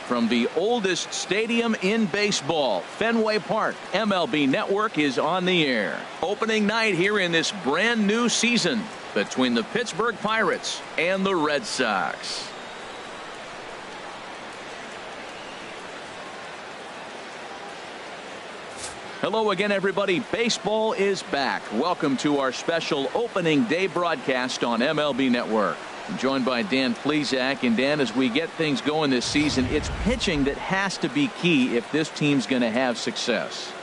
from the oldest stadium in baseball, Fenway Park. MLB Network is on the air. Opening night here in this brand new season between the Pittsburgh Pirates and the Red Sox. Hello again, everybody. Baseball is back. Welcome to our special opening day broadcast on MLB Network. I'm joined by Dan Plesac. And Dan, as we get things going this season, it's pitching that has to be key if this team's going to have success.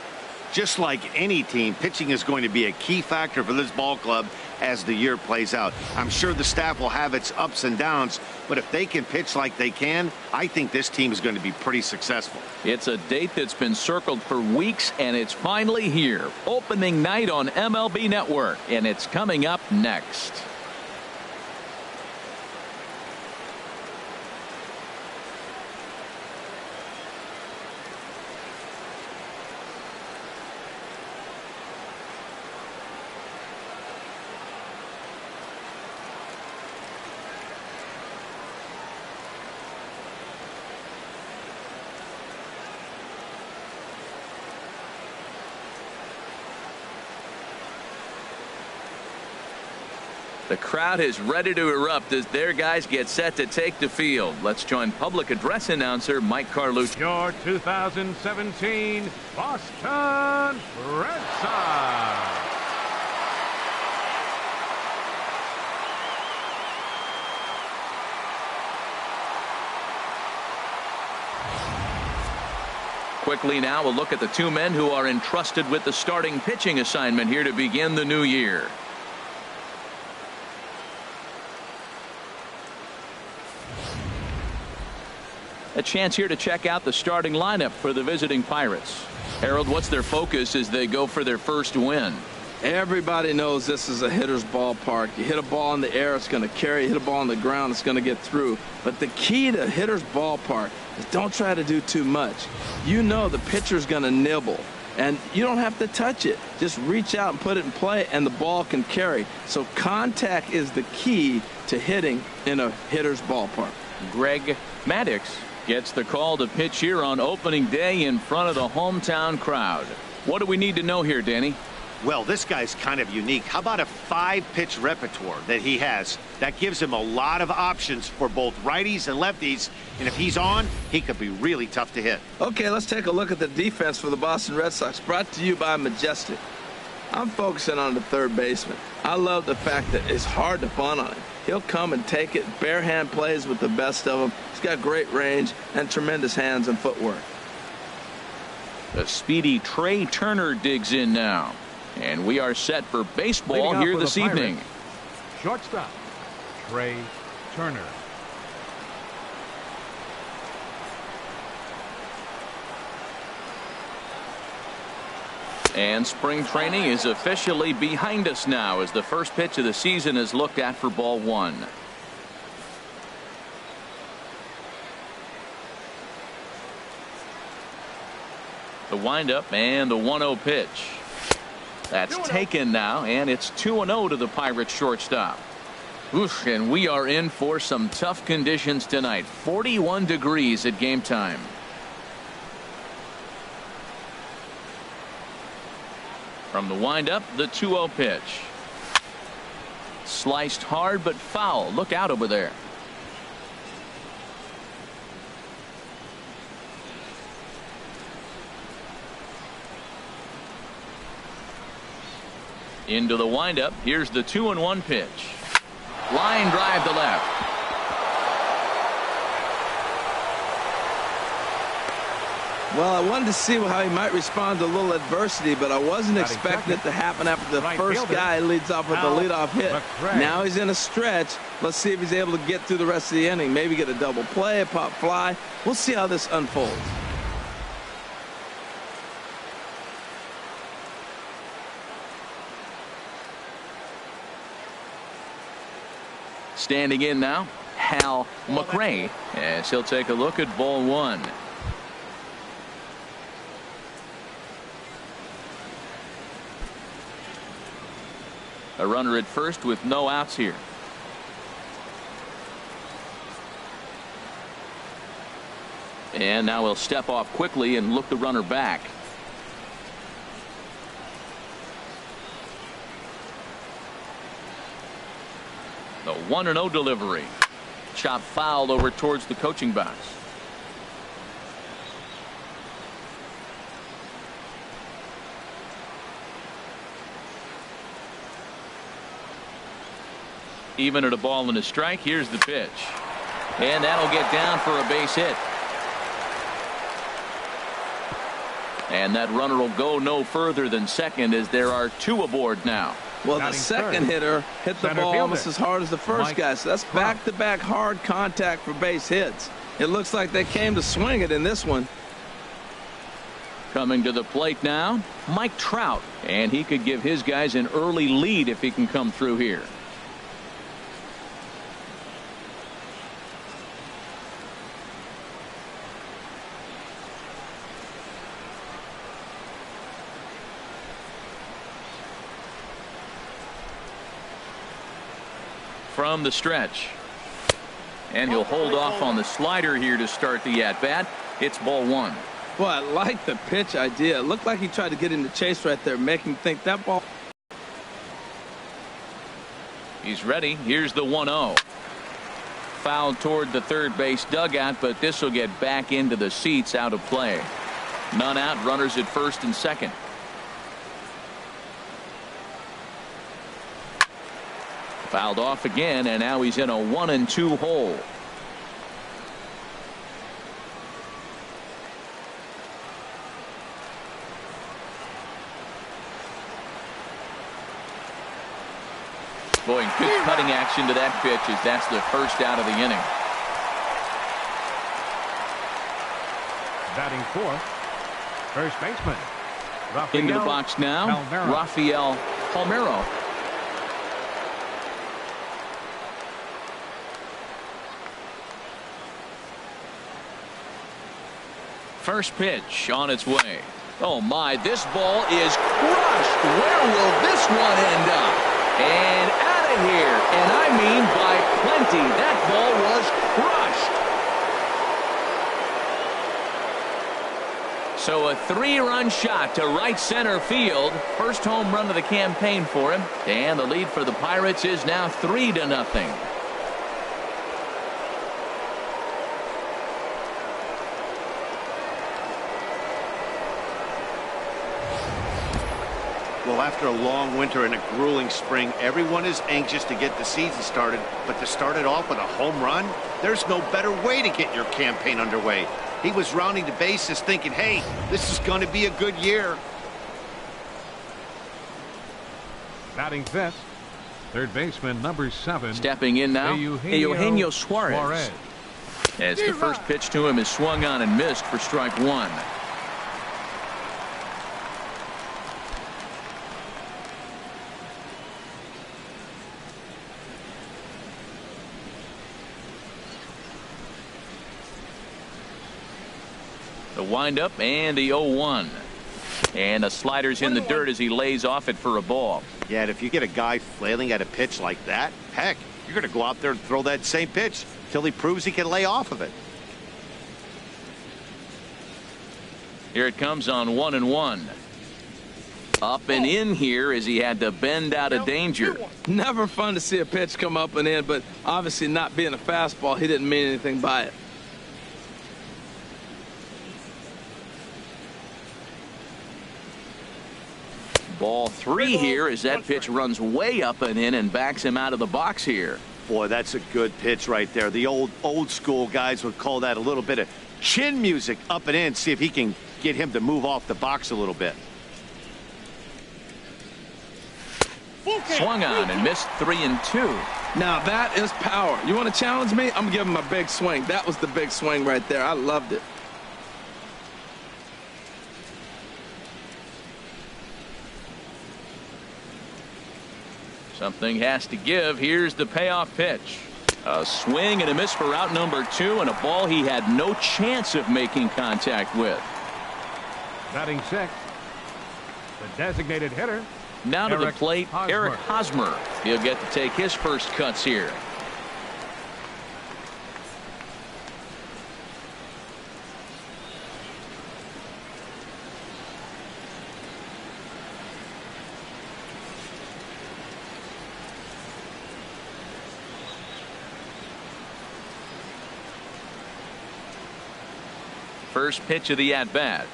Just like any team, pitching is going to be a key factor for this ball club as the year plays out. I'm sure the staff will have its ups and downs, but if they can pitch like they can, I think this team is going to be pretty successful. It's a date that's been circled for weeks, and it's finally here. Opening night on MLB Network, and it's coming up next. The crowd is ready to erupt as their guys get set to take the field. Let's join public address announcer Mike Carlucci. Your 2017 Boston Red Sox. Quickly now, a look at the two men who are entrusted with the starting pitching assignment here to begin the new year. A chance here to check out the starting lineup for the visiting Pirates. Harold, what's their focus as they go for their first win? Everybody knows this is a hitter's ballpark. You hit a ball in the air, it's going to carry. You hit a ball on the ground, it's going to get through. But the key to hitter's ballpark is don't try to do too much. You know the pitcher's going to nibble, and you don't have to touch it. Just reach out and put it in play, and the ball can carry. So contact is the key to hitting in a hitter's ballpark. Greg Maddux gets the call to pitch here on opening day in front of the hometown crowd. What do we need to know here, Danny? Well, this guy's kind of unique. How about a 5-pitch repertoire that he has? That gives him a lot of options for both righties and lefties. And if he's on, he could be really tough to hit. Okay, let's take a look at the defense for the Boston Red Sox, brought to you by Majestic. I'm focusing on the third baseman. I love the fact that it's hard to bunt on him. He'll come and take it. Bare hand plays with the best of them. He's got great range and tremendous hands and footwork. The speedy Trey Turner digs in now. And we are set for baseball here this evening. Shortstop, Trey Turner. And spring training is officially behind us now as the first pitch of the season is looked at for ball one. The windup and the 1-0 pitch. That's taken now, and it's 2-0 to the Pirates shortstop. Oof, and we are in for some tough conditions tonight. 41 degrees at game time. From the windup, the 2-0 pitch. Sliced hard but foul. Look out over there. Into the windup. Here's the 2-1 pitch. Line drive to left. Well, I wanted to see how he might respond to a little adversity, but I wasn't expecting it to happen after the first guy leads off with a leadoff hit. Now he's in a stretch. Let's see if he's able to get through the rest of the inning. Maybe get a double play, a pop fly. We'll see how this unfolds. Standing in now, Hal McRae, as he'll take a look at ball one. A runner at first with no outs here. And now he'll step off quickly and look the runner back. The 1-0 delivery. Chop fouled over towards the coaching box. Even at a ball and a strike, here's the pitch. And that'll get down for a base hit. And that runner will go no further than second as there are 2 aboard now. Well, the second hitter hit the ball almost as hard as the first guy. So that's back-to-back hard contact for base hits. It looks like they came to swing it in this one. Coming to the plate now, Mike Trout. And he could give his guys an early lead if he can come through here. From the stretch. And he'll hold off on the slider here to start the at-bat. It's ball 1. Boy, I like the pitch idea. It looked like he tried to get in the chase right there, make him think that ball. He's ready. Here's the 1-0. Fouled toward the third base dugout, but this will get back into the seats, out of play. None out, runners at first and second. Fouled off again, and now he's in a 1-2 hole. Boy, good cutting action to that pitch as that's the first out of the inning. Batting fourth, first baseman. Into the box now, Rafael Palmeiro. First pitch on its way. Oh my, this ball is crushed. Where will this one end up? And out of here. And I mean by plenty. That ball was crushed. So a 3-run shot to right center field. First home run of the campaign for him. And the lead for the Pirates is now 3-0. Well, after a long winter and a grueling spring, everyone is anxious to get the season started. But to start it off with a home run, there's no better way to get your campaign underway. He was rounding the bases thinking, hey, this is going to be a good year. Batting fifth, third baseman number 7. Stepping in now, Eugenio Suarez. As the first pitch to him is swung on and missed for strike 1. The windup and the 0-1. And the slider's in the dirt as he lays off it for a ball. Yeah, and if you get a guy flailing at a pitch like that, heck, you're going to go out there and throw that same pitch till he proves he can lay off of it. Here it comes on 1-1. Up and in here as he had to bend out of danger. Never fun to see a pitch come up and in, but obviously not being a fastball, he didn't mean anything by it. Ball 3 here as that pitch runs way up and in and backs him out of the box here. Boy, that's a good pitch right there. The old school guys would call that a little bit of chin music up and in. See if he can get him to move off the box a little bit. Swung on and missed 3-2. Now that is power. You want to challenge me? I'm going to give him a big swing. That was the big swing right there. I loved it. Something has to give. Here's the payoff pitch. A swing and a miss for out number 2, and a ball he had no chance of making contact with. Batting sixth, the designated hitter. Now to the plate, Eric Hosmer. He'll get to take his first cuts here. First pitch of the at-bat.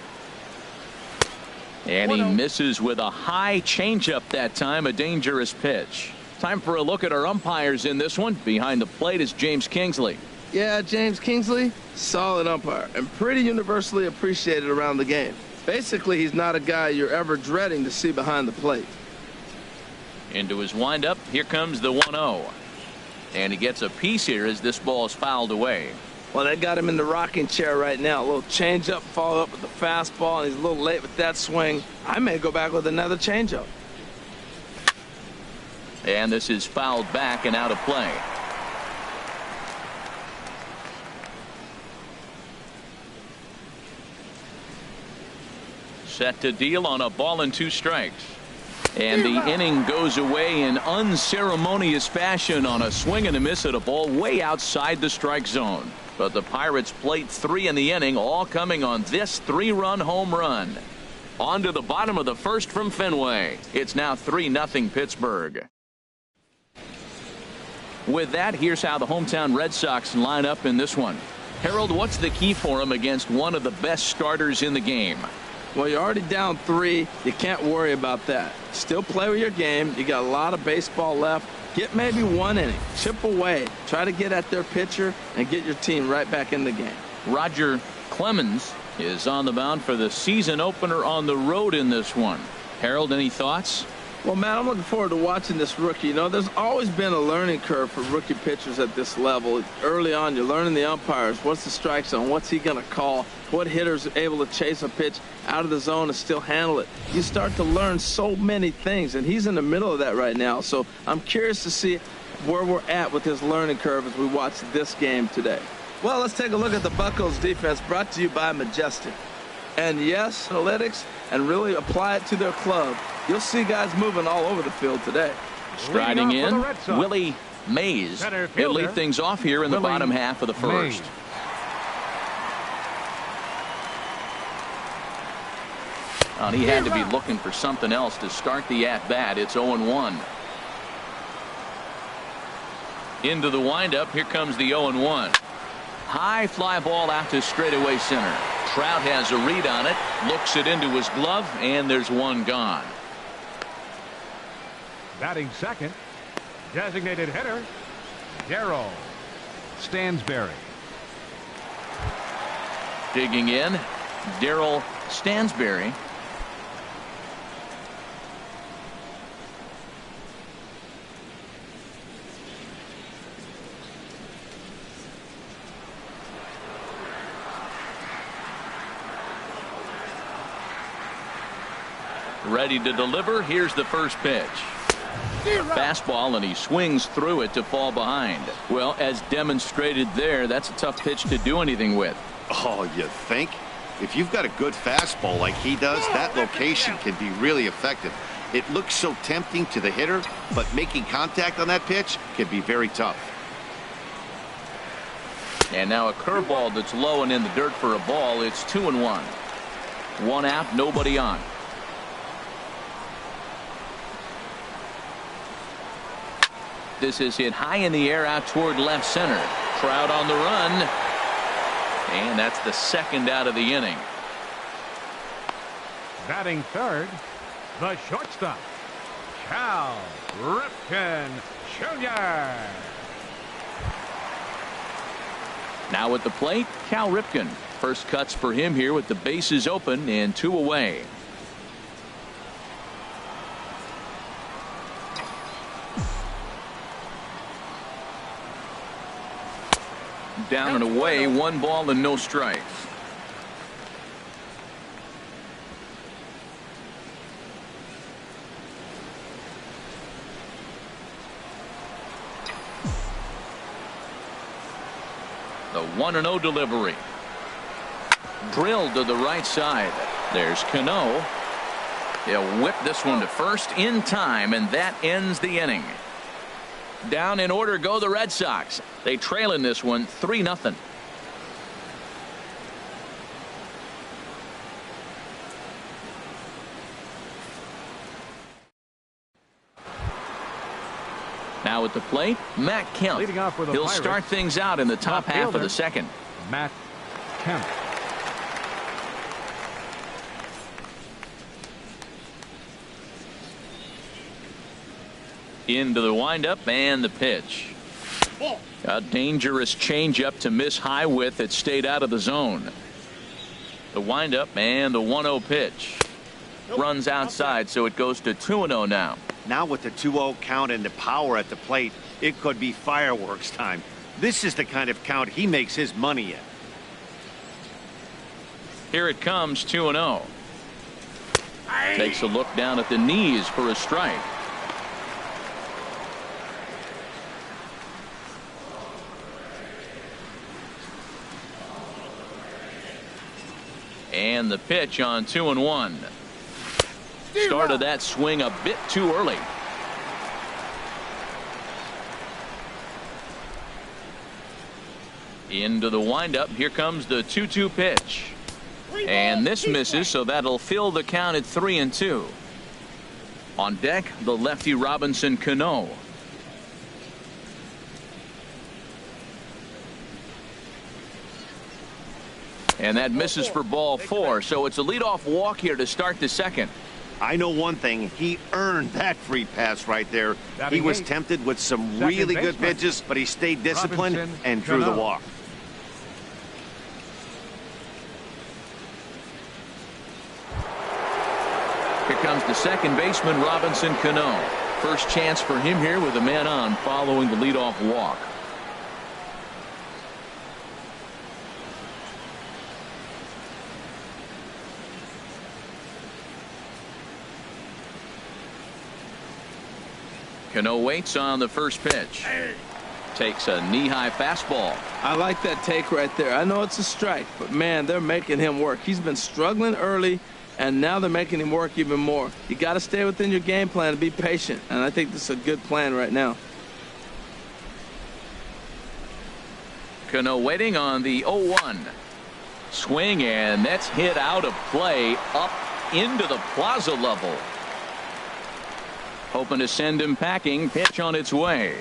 And he misses with a high changeup that time, a dangerous pitch. Time for a look at our umpires in this one. Behind the plate is James Kingsley. Yeah, James Kingsley, solid umpire and pretty universally appreciated around the game. Basically, he's not a guy you're ever dreading to see behind the plate. Into his windup. Here comes the 1-0. And he gets a piece here as this ball is fouled away. Well, that got him in the rocking chair right now. A little changeup, follow up with the fastball, and he's a little late with that swing. I may go back with another changeup. And this is fouled back and out of play. Set to deal on a ball and 2 strikes. And the inning goes away in unceremonious fashion on a swing and a miss at a ball way outside the strike zone. But the Pirates plate 3 in the inning, all coming on this 3-run home run. On to the bottom of the first from Fenway. It's now 3-0 Pittsburgh. With that, here's how the hometown Red Sox line up in this one. Harold, what's the key for them against one of the best starters in the game? Well, you're already down 3. You can't worry about that. Still play with your game. You got a lot of baseball left. Get maybe 1 inning. Chip away. Try to get at their pitcher and get your team right back in the game. Roger Clemens is on the mound for the season opener on the road in this one. Harold, any thoughts? Well, Matt, I'm looking forward to watching this rookie. You know, there's always been a learning curve for rookie pitchers at this level. Early on, you're learning the umpires. What's the strike zone? What's he going to call? What hitter's able to chase a pitch out of the zone and still handle it? You start to learn so many things, and he's in the middle of that right now. So I'm curious to see where we're at with his learning curve as we watch this game today. Well, let's take a look at the Buccos defense, brought to you by Majestic. And yes, analytics, and really apply it to their club. You'll see guys moving all over the field today. Striding in, Willie Mays. He'll lead things off here in the bottom half of the first. He had to be looking for something else to start the at-bat. It's 0-1. Into the windup. Here comes the 0-1. High fly ball out to straightaway center. Trout has a read on it, looks it into his glove, and there's 1 gone. Batting second, designated hitter, Darryl Stansberry. Digging in, Darryl Stansberry. Ready to deliver. Here's the first pitch. Fastball, and he swings through it to fall behind. Well, as demonstrated there, that's a tough pitch to do anything with. Oh, you think? If you've got a good fastball like he does, that location can be really effective. It looks so tempting to the hitter, but making contact on that pitch can be very tough. And now a curveball that's low and in the dirt for a ball. It's 2-1. 1 out, nobody on. This is hit high in the air out toward left center. Trout on the run. And that's the second out of the inning. Batting third, the shortstop, Cal Ripken Jr. Now at the plate, Cal Ripken. First cuts for him here with the bases open and 2 away. Down and away, 1 ball and no strikes. The 1-0 delivery. Drilled to the right side. There's Cano. He'll whip this one to first in time, and that ends the inning. Down in order go the Red Sox. They trail in this one 3-0. Now at the plate, Matt Kemp. Leading off for the He'll Pirates, start things out in the top half of the second. Matt Kemp. Into the windup and the pitch. A dangerous changeup to miss high with. It stayed out of the zone. The windup and the 1-0 pitch. Runs outside, so it goes to 2-0 now. Now with the 2-0 count and the power at the plate, it could be fireworks time. This is the kind of count he makes his money in. Here it comes, 2-0. Takes a look down at the knees for a strike. And the pitch on 2-1. Started that swing a bit too early. Into the windup. Here comes the 2-2 pitch. And this misses, so that'll fill the count at 3-2. On deck, the lefty Robinson Cano. And that misses for ball 4, so it's a leadoff walk here to start the second. I know one thing, he earned that free pass right there. He was tempted with some really good pitches, but he stayed disciplined and drew the walk. Here comes the second baseman, Robinson Cano. First chance for him here with a man on following the leadoff walk. Cano waits on the first pitch. Takes a knee-high fastball. I like that take right there. I know it's a strike, but man, they're making him work. He's been struggling early, and now they're making him work even more. You got to stay within your game plan and be patient, and I think this is a good plan right now. Cano waiting on the 0-1. Swing, and that's hit out of play up into the plaza level. Hoping to send him packing. Pitch on its way.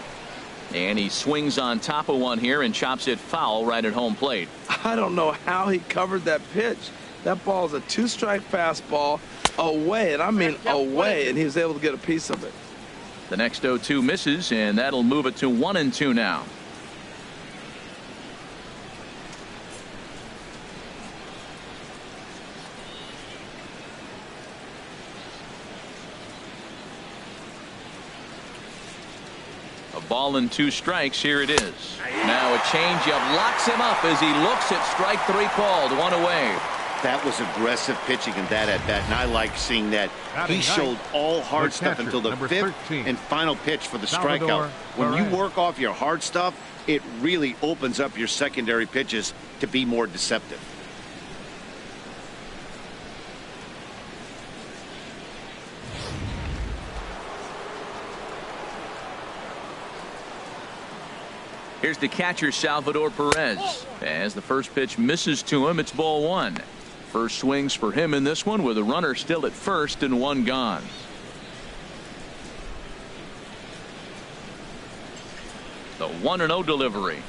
And he swings on top of one here and chops it foul right at home plate. I don't know how he covered that pitch. That ball is a 2-strike fastball away, and I mean away, and he was able to get a piece of it. The next 0-2 misses, and that'll move it to 1-2 now. Ball and 2 strikes. Here it is. Now a changeup locks him up as he looks at strike 3 called. 1 away. That was aggressive pitching in that at bat, and I like seeing that. He showed all hard stuff until the 5th and final pitch for the strikeout. When you work off your hard stuff, it really opens up your secondary pitches to be more deceptive. Here's the catcher, Salvador Perez. As the first pitch misses to him, it's ball 1. First swings for him in this one with a runner still at first and 1 gone. The 1-0 delivery.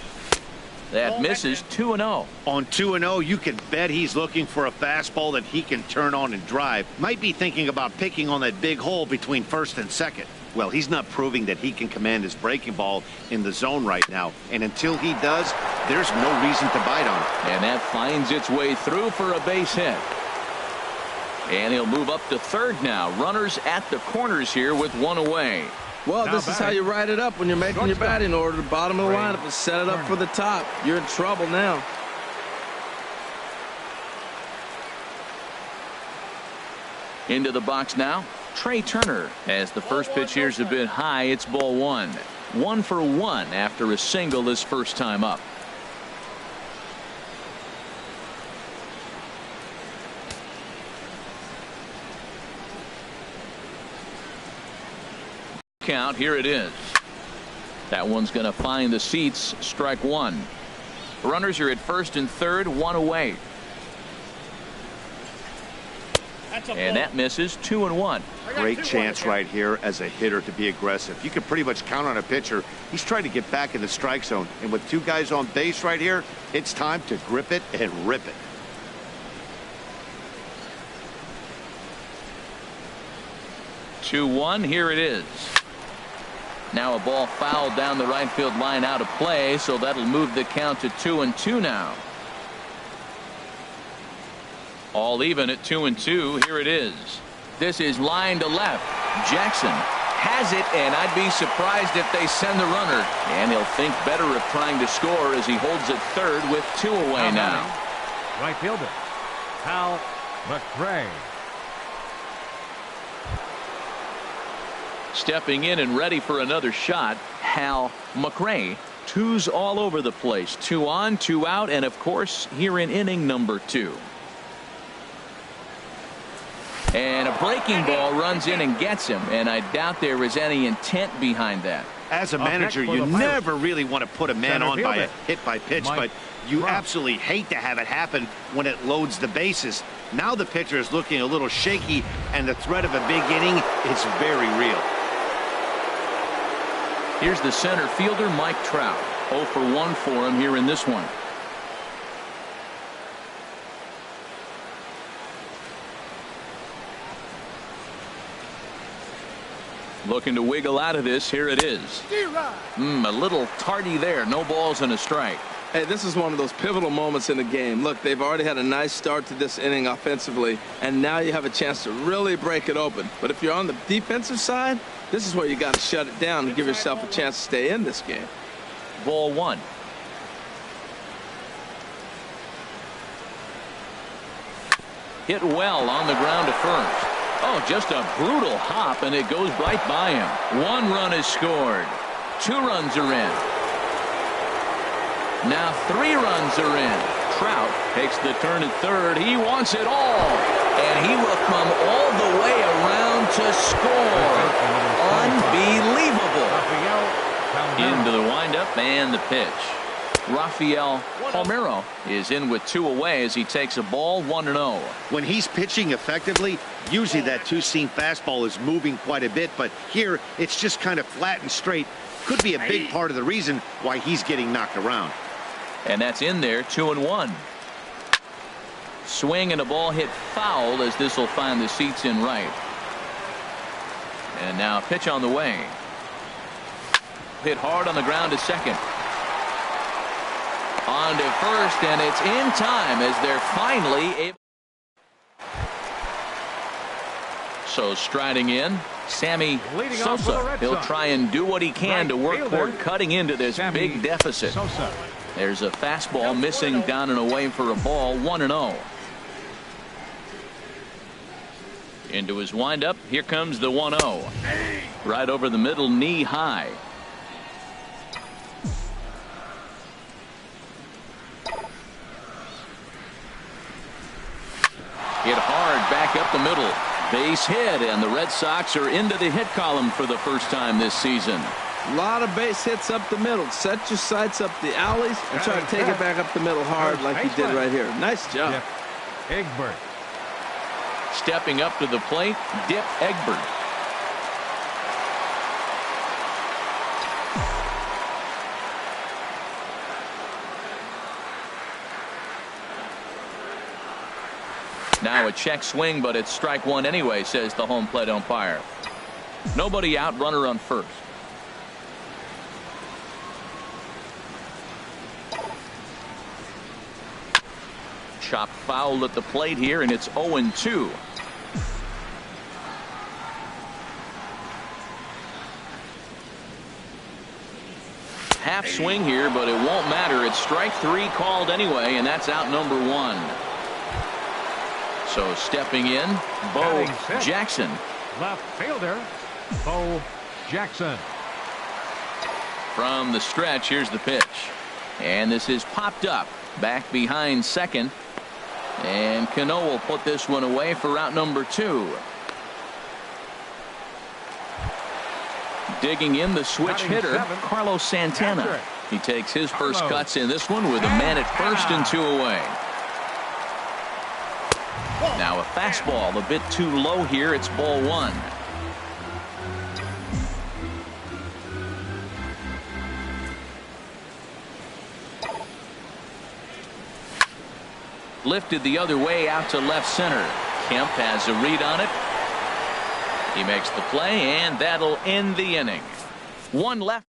That misses. 2-0. On 2-0, you can bet he's looking for a fastball that he can turn on and drive. Might be thinking about picking on that big hole between first and second. Well, he's not proving that he can command his breaking ball in the zone right now. And until he does, there's no reason to bite on it. And that finds its way through for a base hit. And he'll move up to third now. Runners at the corners here with 1 away. Well, this is how you write it up when you're making your batting order. The bottom of the lineup and set it up for the top. You're in trouble now. Into the box now, Trey Turner. As the first pitch here's a bit high, it's ball 1. 1 for 1 after a single his first time up. Count, here it is. That one's going to find the seats. Strike 1. Runners are at first and third, 1 away. And that misses. 2-1. Great chance right here as a hitter to be aggressive. You can pretty much count on a pitcher. He's trying to get back in the strike zone. And with 2 guys on base right here, it's time to grip it and rip it. Two 2-1. Here it is. Now a ball fouled down the right field line out of play, so that'll move the count to 2-2 now. All even at 2-2. Here it is. This is line to left. Jackson has it, and I'd be surprised if they send the runner. And he'll think better of trying to score as he holds it third with 2 away now. Right fielder, Hal McRae. Stepping in and ready for another shot, Hal McRae. 2's all over the place. 2 on, 2 out, and of course here in inning number 2. And a breaking ball runs in and gets him, and I doubt there was any intent behind that. As a manager, you never really want to put a man on by a hit by pitch, but you absolutely hate to have it happen when it loads the bases. Now the pitcher is looking a little shaky, and the threat of a big inning is very real. Here's the center fielder, Mike Trout. 0 for 1 for him here in this one. Looking to wiggle out of this. Here it is. A little tardy there. No balls and a strike. Hey, this is one of those pivotal moments in the game. Look, they've already had a nice start to this inning offensively, and now you have a chance to really break it open. But if you're on the defensive side, this is where you got to shut it down and give yourself a chance to stay in this game. Ball 1. Hit well on the ground to first. Oh, just a brutal hop, and it goes right by him. 1 run is scored. 2 runs are in. Now 3 runs are in. Trout takes the turn at third. He wants it all, and he will come all the way around to score. Unbelievable. Into the windup and the pitch. Rafael Palmeiro is in with 2 away as he takes a ball 1-0. When he's pitching effectively, usually that 2-seam fastball is moving quite a bit, but here it's just kind of flat and straight. Could be a big part of the reason why he's getting knocked around. And that's in there. 2-1. Swing and a ball hit foul as this will find the seats in right. And now pitch on the way. Hit hard on the ground to second. On to first, and it's in time as they're finally able. So striding in, Sammy Sosa. He'll try and do what he can to work toward cutting into this big deficit. There's a fastball missing down and away for a ball. 1-0. Into his windup. Here comes the 1-0. Right over the middle, knee high. Hit hard back up the middle. Base hit, and the Red Sox are into the hit column for the first time this season. A lot of base hits up the middle. Set your sights up the alleys and try to take it back up the middle hard like he did right here. Nice job. Egbert. Stepping up to the plate, Dip Egbert. Now a check swing, but it's strike 1 anyway, says the home plate umpire. Nobody out, runner on first. Chopped foul at the plate here, and it's 0-2. Half swing here, but it won't matter. It's strike 3 called anyway, and that's out number 1. So stepping in, Bo Jackson. Left fielder, Bo Jackson. From the stretch, here's the pitch. And this is popped up. Back behind second. And Cano will put this one away for out number 2. Digging in the switch hitter, Carlos Santana. He takes his first cuts in this one with a man at first and 2 away. Now a fastball a bit too low here. It's ball 1. Lifted the other way out to left center. Kemp has a read on it. He makes the play, and that'll end the inning. One left.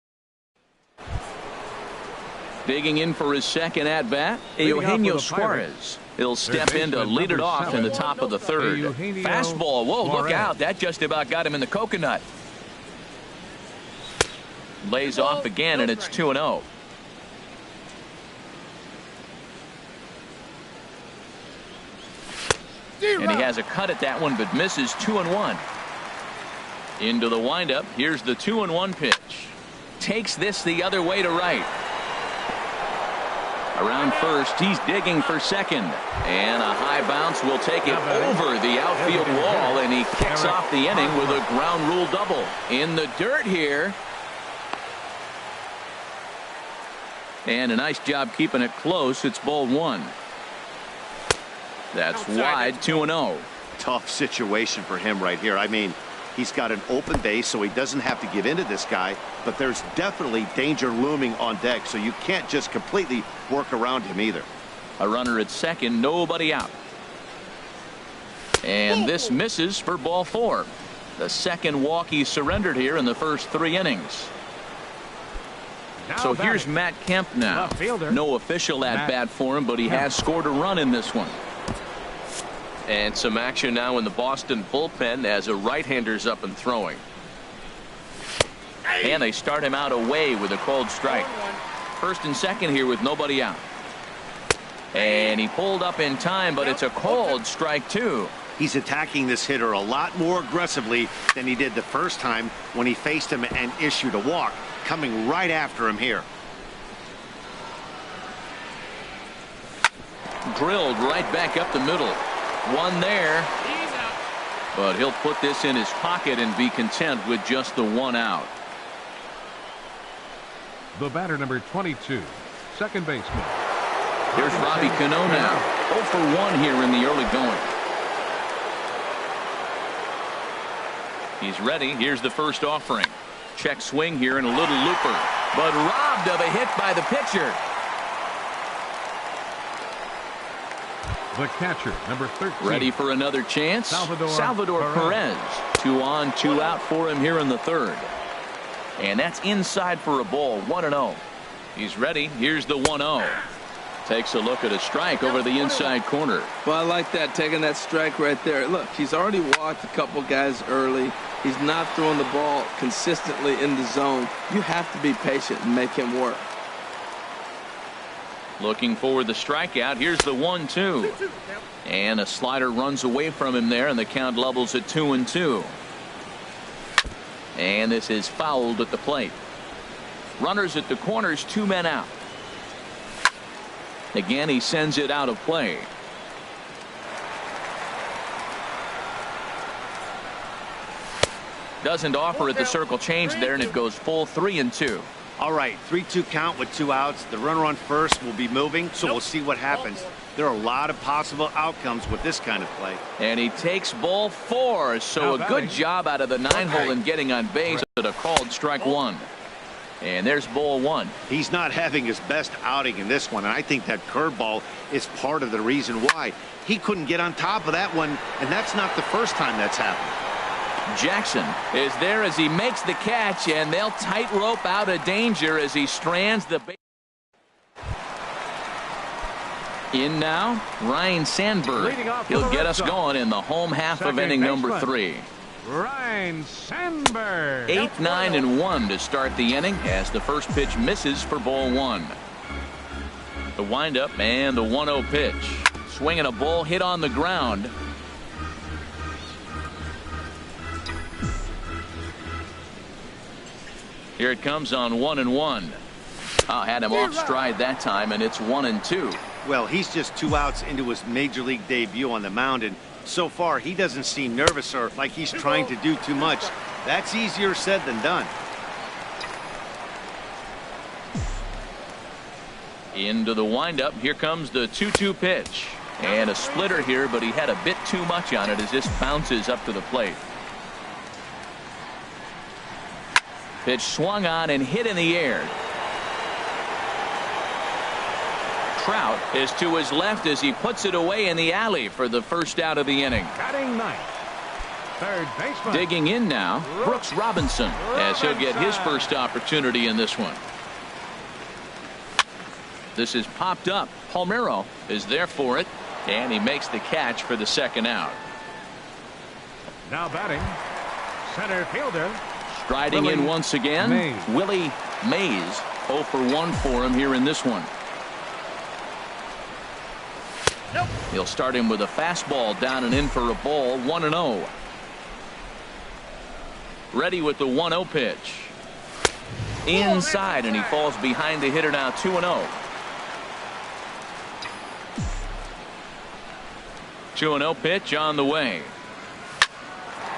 Digging in for his second at-bat, Eugenio Suarez. He'll step in to lead it off in the top of the third. Fastball. Whoa, look out. That just about got him in the coconut. Lays off again, and it's 2-0. And he has a cut at that one, but misses. 2-1. Into the windup. Here's the 2-1 pitch. Takes this the other way to right. Around first, he's digging for second. And a high bounce will take it over the outfield wall, and he kicks off the inning with a ground rule double. In the dirt here. And a nice job keeping it close. It's ball one. That's wide. 2-0. Tough situation for him right here. I mean, he's got an open base, so he doesn't have to give in to this guy, but there's definitely danger looming on deck, so you can't just completely work around him either. A runner at second, nobody out. And this misses for ball four. The second walk he surrendered here in the first 3 innings. So here's Matt Kemp now. No official at-bat for him, but he has scored a run in this one. And some action now in the Boston bullpen as a right-hander's up and throwing. And they start him out away with a called strike. First and second here with nobody out. And he pulled up in time, but it's a called strike two. He's attacking this hitter a lot more aggressively than he did the first time when he faced him and issued a walk. Coming right after him here. Drilled right back up the middle. One there. But he'll put this in his pocket and be content with just the one out. The batter, number 22, second baseman. Here's Robbie Cano now. 0 for 1 here in the early going. He's ready. Here's the first offering. Check swing here and a little looper, but robbed of a hit by the pitcher. The catcher, number 13. Ready for another chance. Salvador Perez. 2 on, 2 out for him here in the third. And that's inside for a ball. 1-0. He's ready. Here's the 1-0. Takes a look at a strike over the inside corner. Well, I like that, taking that strike right there. Look, he's already walked a couple guys early. He's not throwing the ball consistently in the zone. You have to be patient and make him work. Looking for the strikeout. Here's the 1-2. And a slider runs away from him there, and the count levels at 2-2. And this is fouled at the plate. Runners at the corners, 2 men out. Again, he sends it out of play. Doesn't offer at the circle change there, and it goes full 3-2. All right, 3-2 count with 2 outs. The runner on first will be moving, so we'll see what happens. There are a lot of possible outcomes with this kind of play. And he takes ball 4, so a good job out of the 9-hole in getting on base at a called strike 1. And there's ball 1. He's not having his best outing in this one, and I think that curveball is part of the reason why. He couldn't get on top of that one, and that's not the first time that's happened. Jackson is there as he makes the catch, and they'll tightrope out of danger as he strands the base. In now, Ryan Sandberg. He'll get us going in the home half of inning number 3. Ryan Sandberg. 8, 9, and 1 to start the inning as the first pitch misses for ball 1. The windup and the 1-0 pitch. Swinging a ball hit on the ground. Here it comes on 1-1. Had him off stride that time, and it's 1-2. Well, he's just 2 outs into his major league debut on the mound, and so far he doesn't seem nervous or like he's trying to do too much. That's easier said than done. Into the windup. Here comes the 2-2 pitch. And a splitter here, but he had a bit too much on it as this bounces up to the plate. Pitch swung on and hit in the air. Trout is to his left as he puts it away in the alley for the first out of the inning. Batting ninth, Third baseman. Digging in now, Brooks Robinson, as he'll get his first opportunity in this one. This is popped up. Palmeiro is there for it, and he makes the catch for the second out. Now batting, center fielder. Striding in once again, Willie Mays. 0 for 1 for him here in this one. He'll start him with a fastball down and in for a ball. 1-0. Ready with the 1-0 pitch. Inside, and he falls behind the hitter now. 2-0. 2-0 pitch on the way.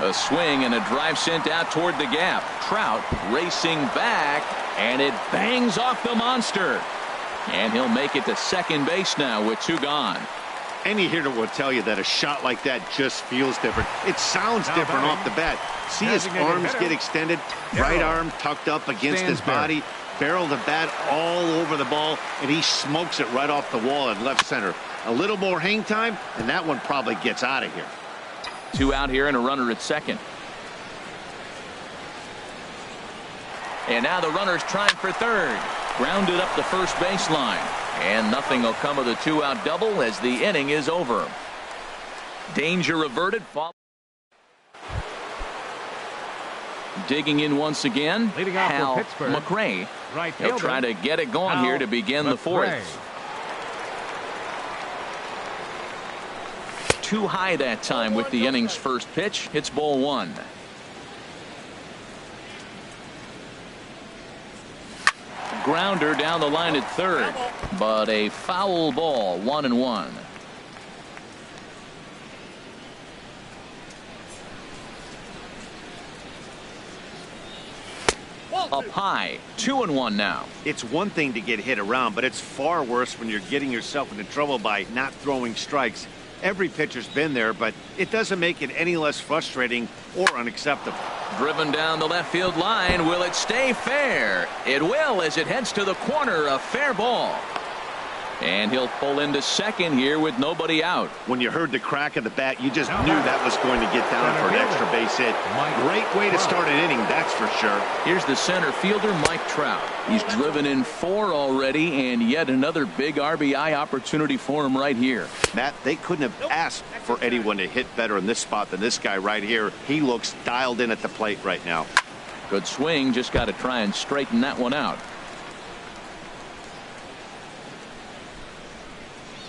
A swing and a drive sent out toward the gap. Trout racing back, and it bangs off the monster. And he'll make it to second base now with 2 gone. Any hitter will tell you that a shot like that just feels different. It sounds different off the bat. See his arms get extended, right arm tucked up against his body, barrel the bat all over the ball, and he smokes it right off the wall in left center. A little more hang time, and that one probably gets out of here. 2 out here and a runner at second. And now the runner's trying for third. Grounded up the first baseline. And nothing will come of the 2-out double as the inning is over. Danger averted. Digging in once again, Hal McRae. He'll try to get it going here to begin the fourth. Too high that time with the inning's first pitch. Hits ball 1. Grounder down the line at third, but a foul ball. 1-1. Up high. 2-1 now. It's one thing to get hit around, but it's far worse when you're getting yourself into trouble by not throwing strikes. Every pitcher's been there, but it doesn't make it any less frustrating or unacceptable. Driven down the left field line. Will it stay fair? It will, as it heads to the corner. A fair ball. And he'll pull into second here with nobody out. When you heard the crack of the bat, you just knew that was going to get down for an extra base hit. Great way to start an inning, that's for sure. Here's the center fielder, Mike Trout. He's driven in 4 already, and yet another big RBI opportunity for him right here. Matt, they couldn't have asked for anyone to hit better in this spot than this guy right here. He looks dialed in at the plate right now. Good swing, just got to try and straighten that one out.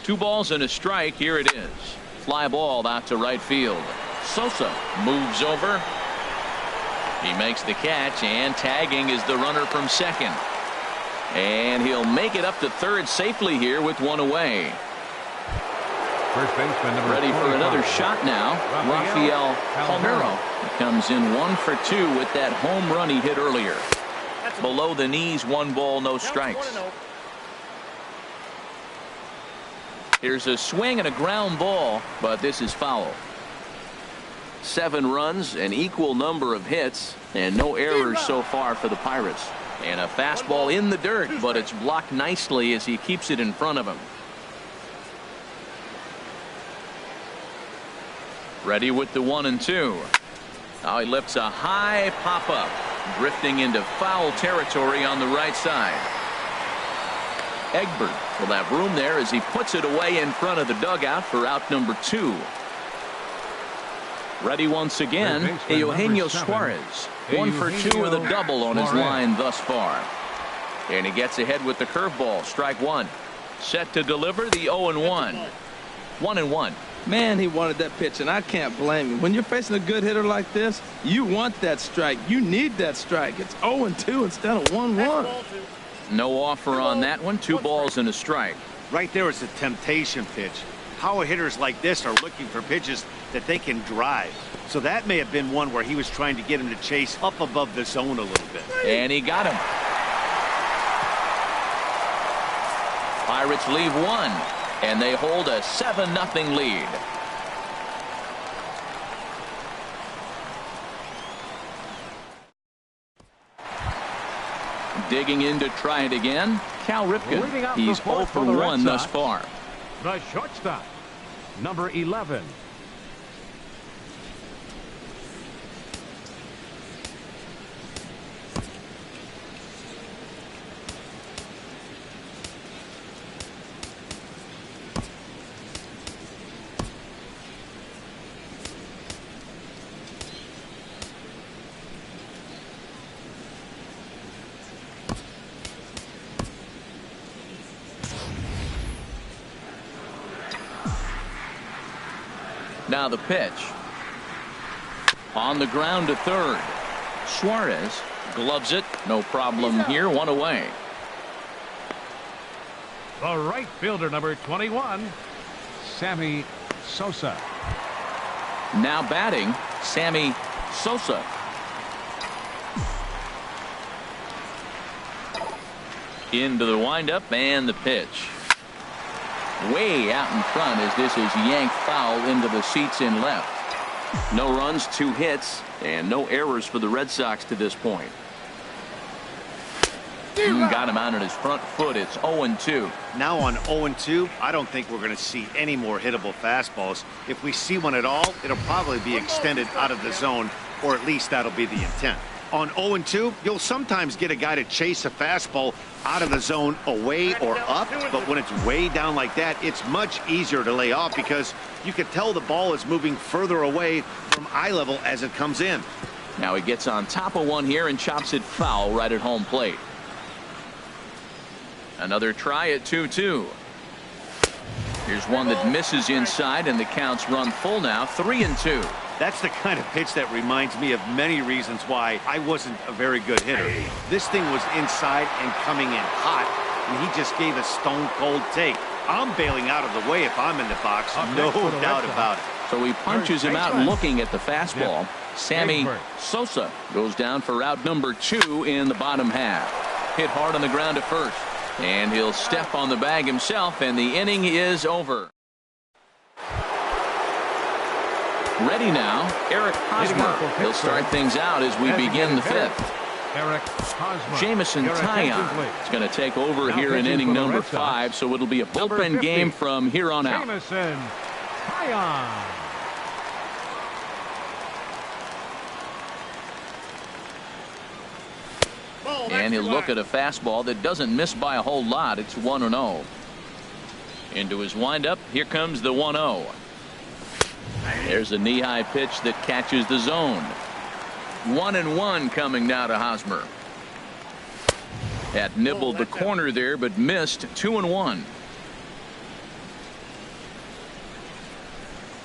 2 balls and a strike. Here it is. Fly ball out to right field. Sosa moves over. He makes the catch, and tagging is the runner from second. And he'll make it up to third safely here with 1 away. First baseman number ready for another shot now. Rafael Palmeiro comes in 1 for 2 with that home run he hit earlier. Below the knees, 1 ball, no strikes. Here's a swing and a ground ball, but this is foul. 7 runs, an equal number of hits, and no errors so far for the Pirates. And a fastball in the dirt, but it's blocked nicely as he keeps it in front of him. Ready with the 1-2. Now he lifts a high pop-up, drifting into foul territory on the right side. Egbert will have room there as he puts it away in front of the dugout for out number 2. Ready once again, Eugenio Suarez. 1 for 2 with a double on his line thus far. And he gets ahead with the curveball. Strike 1. Set to deliver the 0-1. 1-1. Man, he wanted that pitch, and I can't blame him. When you're facing a good hitter like this, you want that strike. You need that strike. It's 0-2 instead of 1-1. No offer on that one. 2 balls and a strike. Right there is a temptation pitch. Power hitters like this are looking for pitches that they can drive. So that may have been one where he was trying to get him to chase up above the zone a little bit. And he got him. Pirates leave 1, and they hold a 7-0 lead. Digging in to try it again, Cal Ripken. He's 0 for 1 thus far. The shortstop, number 11. Now the pitch. On the ground to third. Suarez gloves it. No problem here. One away. The right fielder, number 21, Sammy Sosa. Now batting, Sammy Sosa. Into the windup and the pitch. Way out in front as this is yanked foul into the seats in left. No runs, 2 hits, and no errors for the Red Sox to this point. Got him out on his front foot. It's 0-2. Now on 0-2, I don't think we're going to see any more hittable fastballs. If we see one at all, it'll probably be extended out of the zone, or at least that'll be the intent. On 0-2, you'll sometimes get a guy to chase a fastball out of the zone away or up, but when it's way down like that, it's much easier to lay off because you can tell the ball is moving further away from eye level as it comes in. Now he gets on top of one here and chops it foul right at home plate. Another try at 2-2. Here's one that misses inside, and the count's run full now, 3-2. That's the kind of pitch that reminds me of many reasons why I wasn't a very good hitter. This thing was inside and coming in hot, and he just gave a stone-cold take. I'm bailing out of the way if I'm in the box, no doubt about it. So he punches him out looking at the fastball. Sammy Sosa goes down for out number 2 in the bottom half. Hit hard on the ground to first. And he'll step on the bag himself, and the inning is over. Ready now, Eric Hosmer. He'll start things out as we begin the 5th. Eric Hosmer. Jamison Taillon is going to take over here in inning number 5, so it'll be a bullpen game from here on out. Jamison Taillon. And he'll look at a fastball that doesn't miss by a whole lot. It's 1-0. Into his windup. Here comes the 1-0. There's a knee-high pitch that catches the zone. 1-1 coming now to Hosmer. That nibbled the corner there, but missed. 2-1.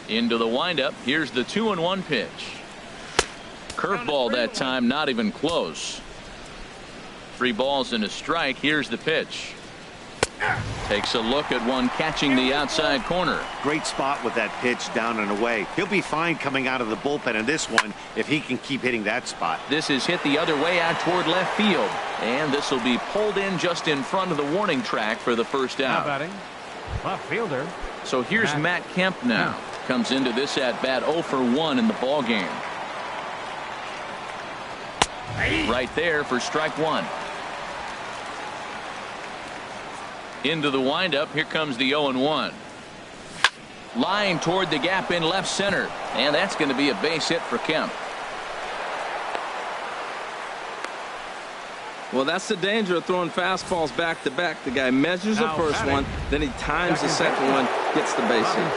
Into the windup. Here's the 2-1 pitch. Curveball that time, not even close. 3 balls and a strike. Here's the pitch. Takes a look at one catching the outside corner. Great spot with that pitch down and away. He'll be fine coming out of the bullpen in this one if he can keep hitting that spot. This is hit the other way out toward left field. And this will be pulled in just in front of the warning track for the first out. Now batting, left fielder. So here's Matt Kemp now. Comes into this at bat 0 for 1 in the ball game. Right there for strike 1. Into the windup. Here comes the 0-1. Line toward the gap in left center. And that's going to be a base hit for Kemp. Well, that's the danger of throwing fastballs back to back. The guy measures the first one, then he times the second one, gets the base hit.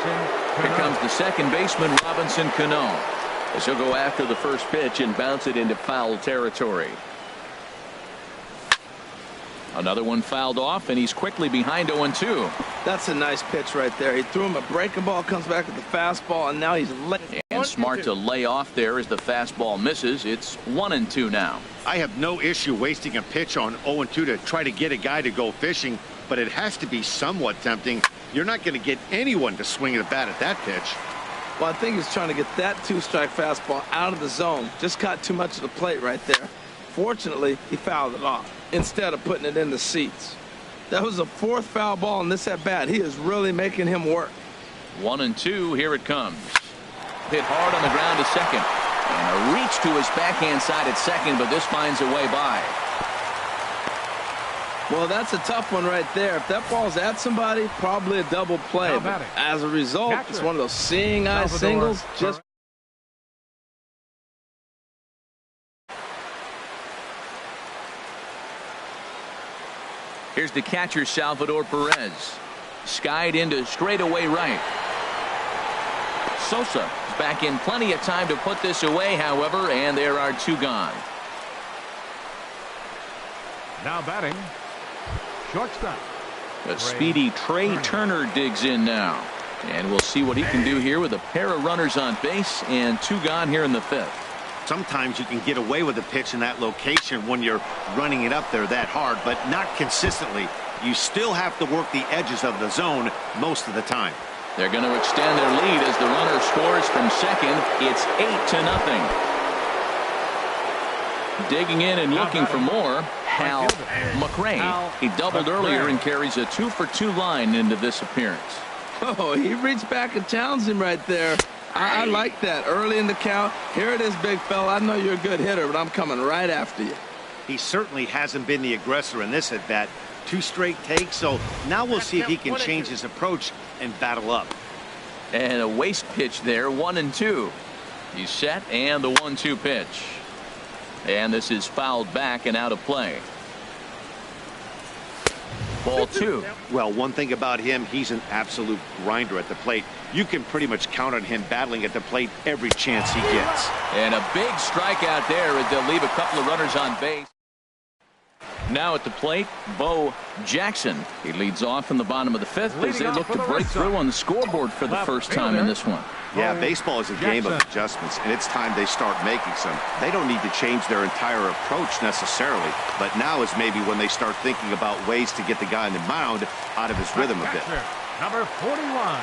Here comes the second baseman, Robinson Cano, as he'll go after the first pitch and bounce it into foul territory. Another one fouled off, and he's quickly behind 0-2. That's a nice pitch right there. He threw him a breaking ball, comes back with the fastball, and now he's and smart to lay off there as the fastball misses. It's 1-2 now. I have no issue wasting a pitch on 0-2 to try to get a guy to go fishing, but it has to be somewhat tempting. You're not going to get anyone to swing at a bat at that pitch. Well, I think he's trying to get that 2-strike fastball out of the zone. Just caught too much of the plate right there. Fortunately, he fouled it off instead of putting it in the seats. That was the 4th foul ball in this at bat. He is really making him work. 1-2. Here it comes. Hit hard on the ground to second. And a reach to his backhand side at second, but this finds a way by. Well, that's a tough one right there. If that ball's at somebody, probably a double play. But as a result, it's one of those seeing eye singles. Just here's the catcher, Salvador Perez. Skied into straightaway right. Sosa is back in plenty of time to put this away, however, and there are 2 gone. Now batting, shortstop. The speedy Trey Turner digs in now. And we'll see what he can do here with a pair of runners on base and 2 gone here in the 5th. Sometimes you can get away with a pitch in that location when you're running it up there that hard, but not consistently. You still have to work the edges of the zone most of the time. They're going to extend their lead as the runner scores from second. It's 8-0. Digging in and looking for more, Hal McRae. He doubled earlier and carries a 2-for-2 line into this appearance. Oh, he reached back and challenged him right there. I like that. Early in the count. Here it is, big fella. I know you're a good hitter, but I'm coming right after you. He certainly hasn't been the aggressor in this at-bat. 2 straight takes, so now we'll see if he can change his approach and battle up. And a waste pitch there, 1-2. He's set, and the 1-2 pitch. And this is fouled back and out of play. Ball 2. Well, one thing about him, he's an absolute grinder at the plate. You can pretty much count on him battling at the plate every chance he gets. And a big strikeout there as they'll leave a couple of runners on base. Now at the plate, Bo Jackson. He leads off in the bottom of the 5th as they look to break through on the scoreboard for the first time in this one. Yeah, baseball is a game of adjustments, and it's time they start making some. They don't need to change their entire approach necessarily, but now is maybe when they start thinking about ways to get the guy on the mound out of his rhythm a bit. Number 41.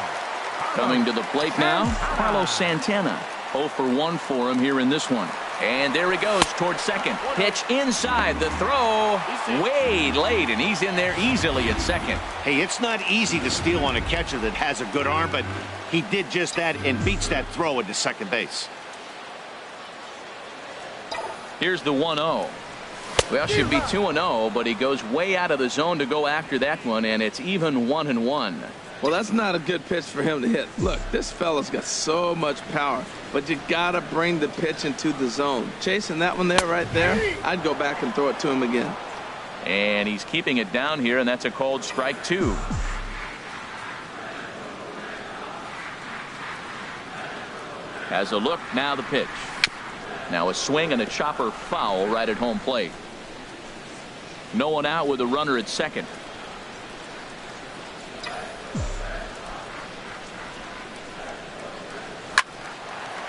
Coming to the plate now, Carlos Santana. 0 for 1 for him here in this one. And there he goes towards second. Pitch inside. The throw way late, and he's in there easily at second. Hey, it's not easy to steal on a catcher that has a good arm, but he did just that and beats that throw into second base. Here's the 1-0. Well, should be 2-0, but he goes way out of the zone to go after that one, and it's even 1-1. Well, that's not a good pitch for him to hit. Look, this fella's got so much power, but you got to bring the pitch into the zone. Chasing that one there, right there, I'd go back and throw it to him again. And he's keeping it down here, and that's a called strike 2. Has a look, now the pitch. Now a swing and a chopper foul right at home plate. No one out with a runner at second.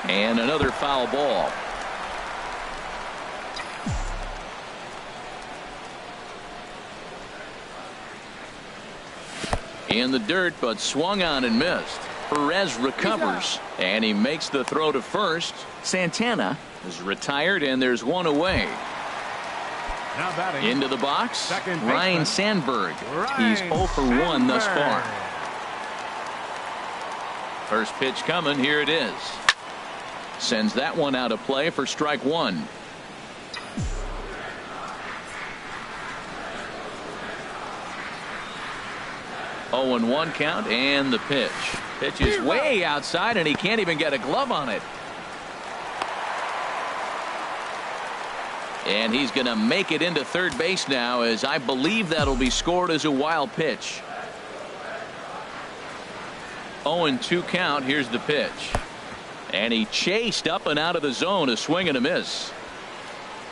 And another foul ball. In the dirt, but swung on and missed. Perez recovers, and he makes the throw to first. Santana is retired, and there's one away. Now batting. Into the box, Ryan Ryan Sandberg. He's 0 for 1 thus far. First pitch coming, here it is. Sends that one out of play for strike 1. Oh, and 1 count, and the pitch. Pitch is way outside, and he can't even get a glove on it. And he's going to make it into third base now, as I believe that'll be scored as a wild pitch. 0-2 count. Here's the pitch. And he chased up and out of the zone, a swing and a miss.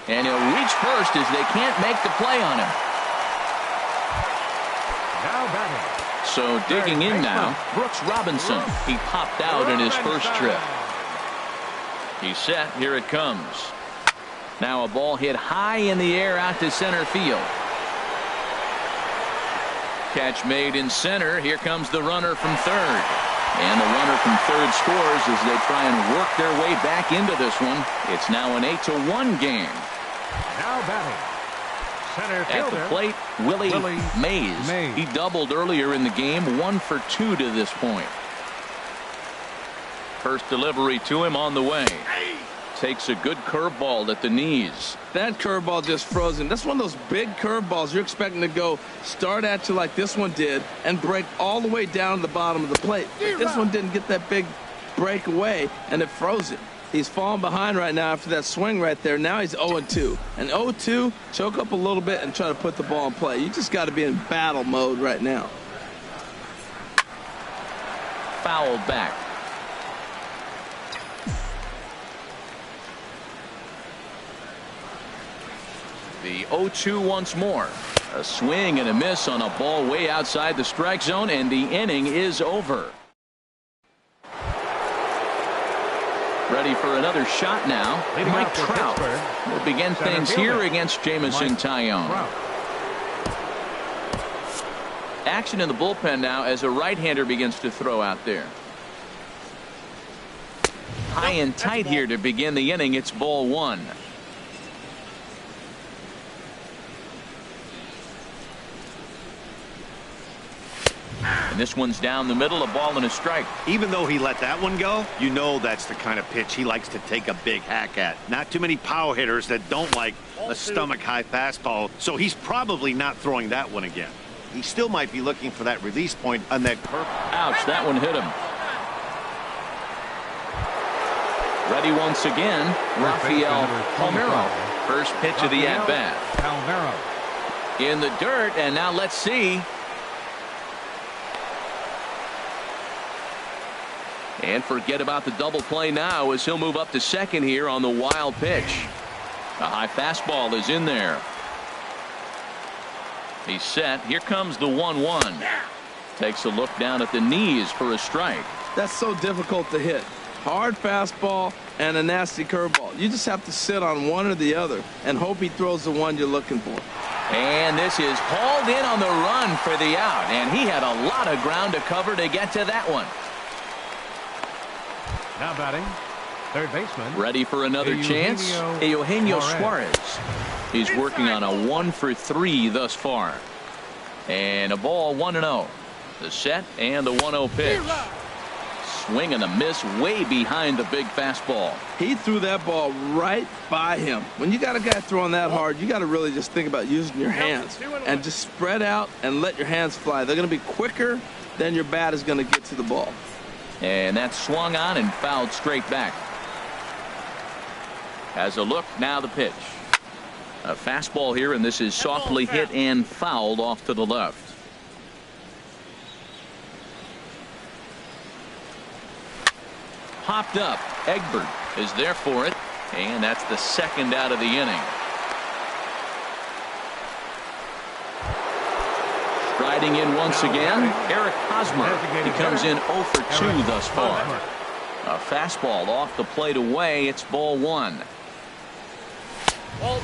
And he'll reach first as they can't make the play on him. Now batting. So digging in now, Brooks Robinson. He popped out in his first trip. He's set. Here it comes. Now a ball hit high in the air out to center field. Catch made in center. Here comes the runner from third. And the runner from third scores as they try and work their way back into this one. It's now an 8-1 game. Now batting. Center At the plate, Willie Mays. He doubled earlier in the game, 1 for 2 to this point. First delivery to him on the way. Takes a good curveball at the knees. That curveball just froze him. That's one of those big curveballs you're expecting to go start at you like this one did and break all the way down to the bottom of the plate. But this one didn't get that big break away, and it froze him. He's falling behind right now after that swing right there. Now he's 0-2. And 0-2, choke up a little bit and try to put the ball in play. You just got to be in battle mode right now. Fouled back. The 0-2 once more. A swing and a miss on a ball way outside the strike zone, and the inning is over. another shot now. Leading Mike off for Trout Pittsburgh, will begin center things fielder, here against Jamison Mike Tyone. Trout. Action in the bullpen now as a right-hander begins to throw out there. High and tight here to begin the inning. It's ball one. And this one's down the middle, a ball and a strike. Even though he let that one go, you know that's the kind of pitch he likes to take a big hack at. Not too many power hitters that don't like a stomach-high fastball, so he's probably not throwing that one again. He still might be looking for that release point on that curve. Ouch, that one hit him. Ready once again, Rafael Palmeiro. First pitch of the at-bat. In the dirt, and now let's see. And forget about the double play now as he'll move up to second here on the wild pitch. A high fastball is in there. He's set. Here comes the 1-1. Takes a look down at the knees for a strike. That's so difficult to hit. Hard fastball and a nasty curveball. You just have to sit on one or the other and hope he throws the one you're looking for. And this is hauled in on the run for the out. And he had a lot of ground to cover to get to that one. Now batting, third baseman. Ready for another chance. Eugenio Suarez. He's working on a 1-for-3 thus far. And a ball 1-0. The set and the 1-0 pitch. Swing and a miss way behind the big fastball. He threw that ball right by him. When you got a guy throwing that hard, you got to really just think about using your hands and just spread out and let your hands fly. They're going to be quicker than your bat is going to get to the ball. And that swung on and fouled straight back. Has a look, now the pitch. A fastball here, and this is softly hit and fouled off to the left. Popped up. Egbert is there for it, and that's the second out of the inning. Striding in once again, Eric Hosmer. He comes in 0 for 2 thus far. A fastball off the plate away. It's ball one.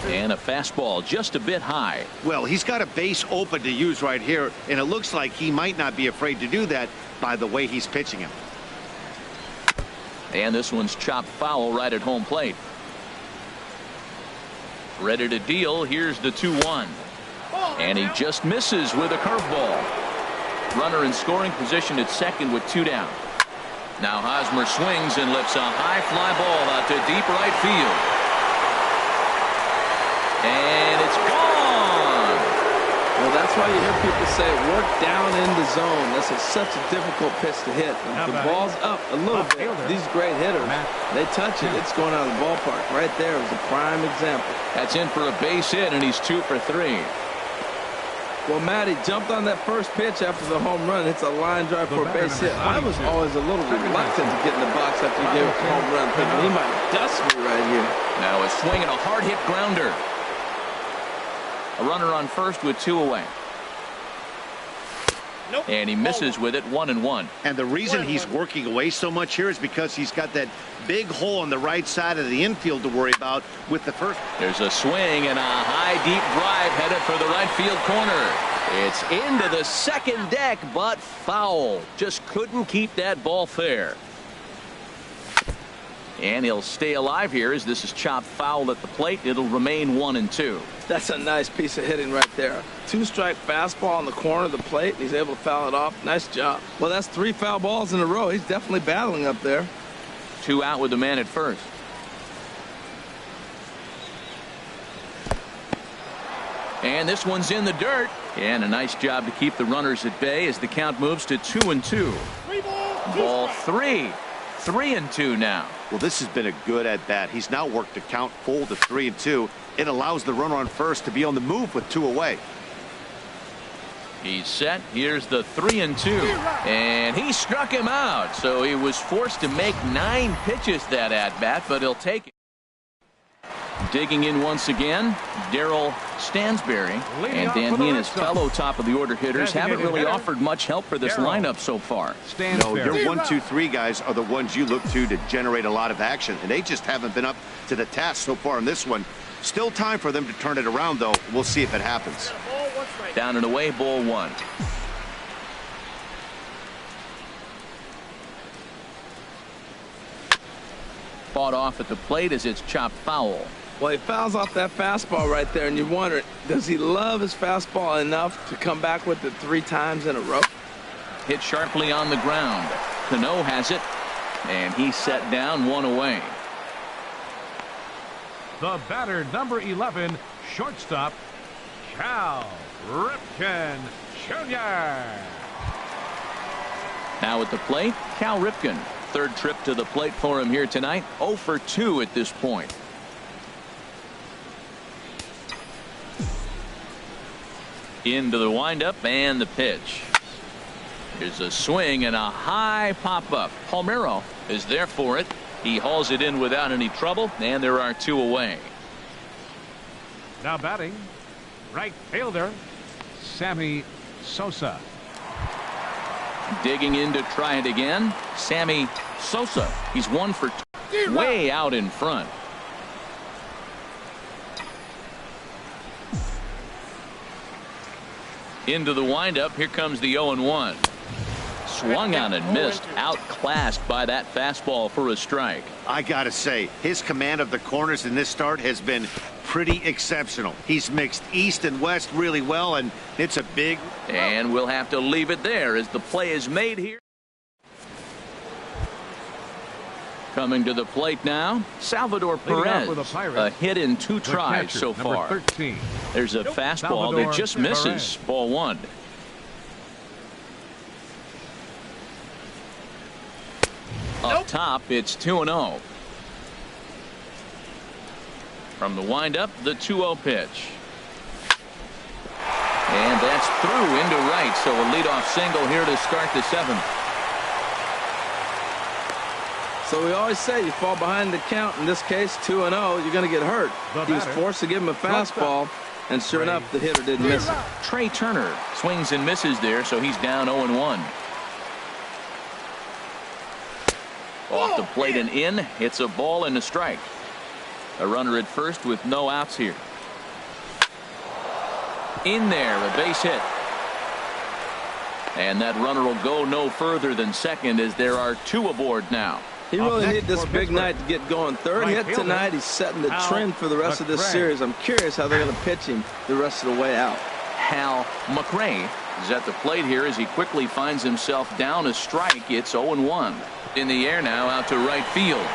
And a fastball just a bit high. Well, he's got a base open to use right here, and it looks like he might not be afraid to do that by the way he's pitching him. And this one's chopped foul right at home plate. Ready to deal. Here's the 2-1. And he just misses with a curveball. Runner in scoring position at second with 2 down. Now Hosmer swings and lifts a high fly ball out to deep right field. And it's gone. Well, that's why you hear people say work down in the zone. This is such a difficult pitch to hit. If the ball's up a little bit, these great hitters, they touch it, it's going out of the ballpark. Right there is a prime example. That's in for a base hit, and he's 2 for 3. Well, Matty jumped on that first pitch after the home run. It's a line drive for a base hit. I was always a little reluctant to get in the box after he gave a home run, thinking he might dust me right here. Now a swing and a hard hit grounder. A runner on first with 2 away. And he misses with it, 1-1. And the reason he's working away so much here is because he's got that big hole on the right side of the infield to worry about with the first. There's a swing and a high deep drive headed for the right field corner. It's into the second deck, but foul. Just couldn't keep that ball fair. And he'll stay alive here as this is chopped foul at the plate. It'll remain 1-2. That's a nice piece of hitting right there. 2-strike fastball on the corner of the plate. He's able to foul it off. Nice job. Well, that's 3 foul balls in a row. He's definitely battling up there. 2 out with the man at first. And this one's in the dirt. And a nice job to keep the runners at bay as the count moves to 2-2. Ball 3. 3-2 now. Well, this has been a good at bat. He's now worked the count full to 3-2. It allows the runner on first to be on the move with 2 away. He's set. Here's the 3-2. And he struck him out. So he was forced to make 9 pitches that at bat, but he'll take it. Digging in once again, Darryl Stansberry. And Dan, he and his fellow top-of-the-order hitters haven't really offered much help for this lineup so far. No, your 1, 2, 3 guys are the ones you look to generate a lot of action, and they just haven't been up to the task so far in this one. Still time for them to turn it around, though. We'll see if it happens. Down and away, ball 1. Fought off at the plate as it's chopped foul. Well, he fouls off that fastball right there, and you wonder, does he love his fastball enough to come back with it 3 times in a row? Hit sharply on the ground. Cano has it, and he's set down 1 away. The batter, number 11, shortstop, Cal Ripken Jr. Now at the plate, Cal Ripken. Third trip to the plate for him here tonight. 0 for 2 at this point. Into the windup and the pitch. Here's a swing and a high pop-up. Palmeiro is there for it. He hauls it in without any trouble, and there are 2 away. Now batting, right fielder, Sammy Sosa. Digging in to try it again, Sammy Sosa. He's 1 for 2. Way out in front. Into the windup. Here comes the 0-1. Swung on and missed. Outclassed by that fastball for a strike. I gotta say, his command of the corners in this start has been pretty exceptional. He's mixed east and west really well, and it's a big... And we'll have to leave it there as the play is made here. Coming to the plate now, Salvador Perez. A hit in 2 tries so far. 13. There's a fastball that just misses. Ball 1. Up top, it's 2-0. From the windup, the 2-0 pitch. And that's through into right, so a leadoff single here to start the 7th. So we always say you fall behind the count. In this case, 2-0, you're going to get hurt. He was forced to give him a fastball, and sure enough, the hitter didn't miss it. Trey Turner swings and misses there, so he's down 0-1. Off the plate and in. It's a ball and a strike. A runner at first with no outs here. In there, a base hit. And that runner will go no further than second as there are 2 aboard now. He really needed this big night to get going. Third hit tonight. He's setting the trend for the rest of this series. I'm curious how they're going to pitch him the rest of the way out. Hal McRae is at the plate here as he quickly finds himself down a strike. It's 0-1. In the air now out to right field.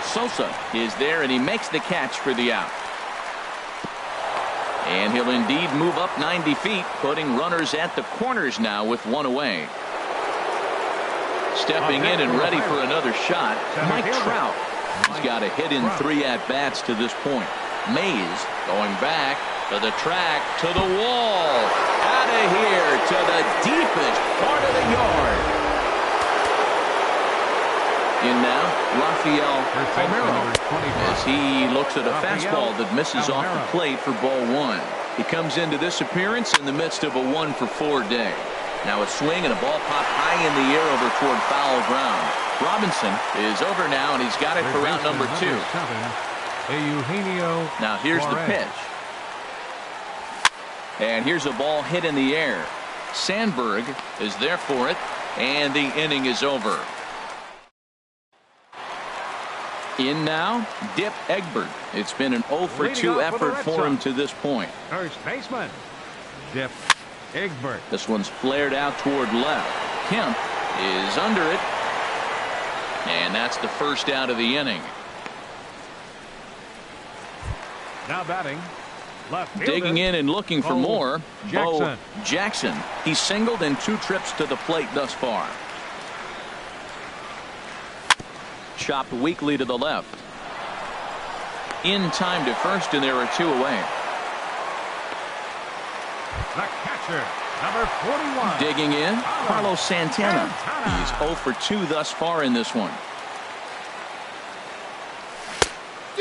Sosa is there and he makes the catch for the out. And he'll indeed move up 90 feet, putting runners at the corners now with 1 away. Stepping in and ready for another shot, Mike Trout. He's got a hit in 3 at-bats to this point. Mays going back to the track, to the wall. Out of here to the deepest part of the yard. In now, Rafael Palmeiro as he looks at a fastball that misses off the plate for ball 1. He comes into this appearance in the midst of a 1-for-4 day. Now a swing and a ball popped high in the air over toward foul ground. Robinson is over now, and he's got it for round number 2. Now here's the pitch. And here's a ball hit in the air. Sandberg is there for it, and the inning is over. In now, Dip Egbert. It's been an 0-for-2 effort for him to this point. First baseman, Dip Egbert. This one's flared out toward left. Kemp is under it. And that's the first out of the inning. Now batting, left fielder. Digging in and looking for more. Jackson. Bo Jackson. He's singled in 2 trips to the plate thus far. Chopped weakly to the left. In time to first, and there are 2 away. The catcher, number 41. Digging in, Carlos Santana. He's 0-for-2 thus far in this one.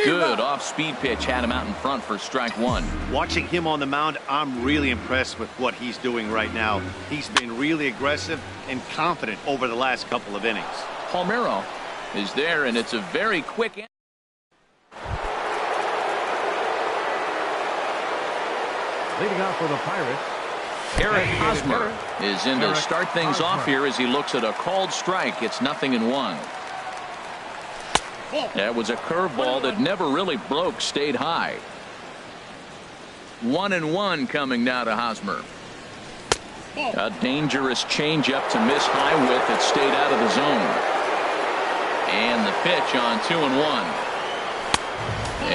Good off-speed pitch had him out in front for strike one. Watching him on the mound, I'm really impressed with what he's doing right now. He's been really aggressive and confident over the last couple of innings. Palmeiro is there, and it's a very quick. Leading off for the Pirates, Eric Hosmer is in to start things off here as he looks at a called strike. It's 0-1. That was a curveball that never really broke, stayed high. 1-1 coming now to Hosmer. A dangerous changeup to miss high with that stayed out of the zone. And the pitch on 2-1.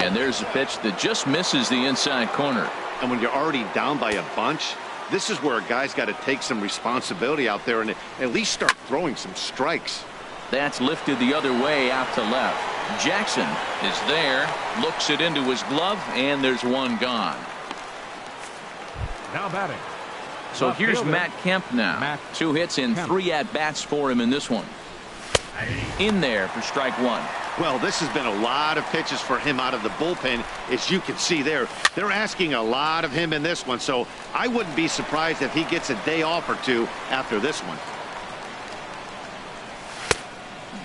And there's a pitch that just misses the inside corner. And when you're already down by a bunch, this is where a guy's got to take some responsibility out there and at least start throwing some strikes. That's lifted the other way out to left. Jackson is there, looks it into his glove, and there's one gone. now batting. So here's Matt Kemp now. 2 hits and 3 at-bats for him in this one. In there for strike one. Well, this has been a lot of pitches for him out of the bullpen. As you can see there, they're asking a lot of him in this one. So I wouldn't be surprised if he gets a day off or two after this one.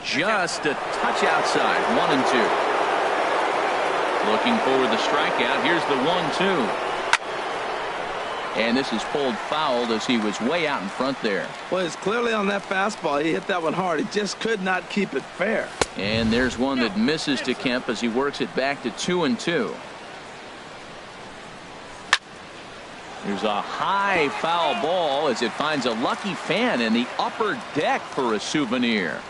Just a touch outside. 1-2. Looking for the strikeout. Here's the 1-2. And this is pulled fouled as he was way out in front there. Well, it's clearly on that fastball. He hit that one hard. He just could not keep it fair. And there's one that misses to Kemp as he works it back to 2-2. There's a high foul ball as it finds a lucky fan in the upper deck for a souvenir.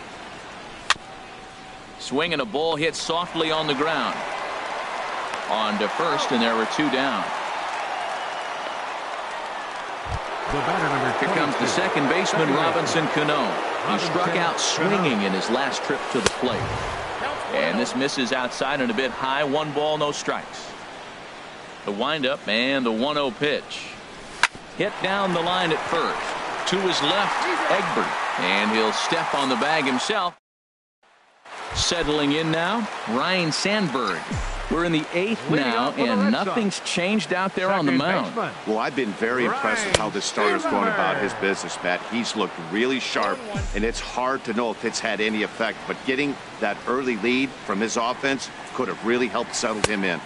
Swinging a ball hit softly on the ground. On to first, and there were 2 down. Here comes the second baseman, Robinson Cano. He struck out swinging in his last trip to the plate. And this misses outside and a bit high. 1 ball, no strikes. The windup and the 1-0 pitch. Hit down the line at first. To his left, Egbert. And he'll step on the bag himself. Settling in now, Ryan Sandberg. We're in the 8th now, and nothing's changed out there on the mound. Well, I've been very impressed with how this starter's going about his business, Matt. He's looked really sharp, and it's hard to know if it's had any effect. But getting that early lead from his offense could have really helped settle him in.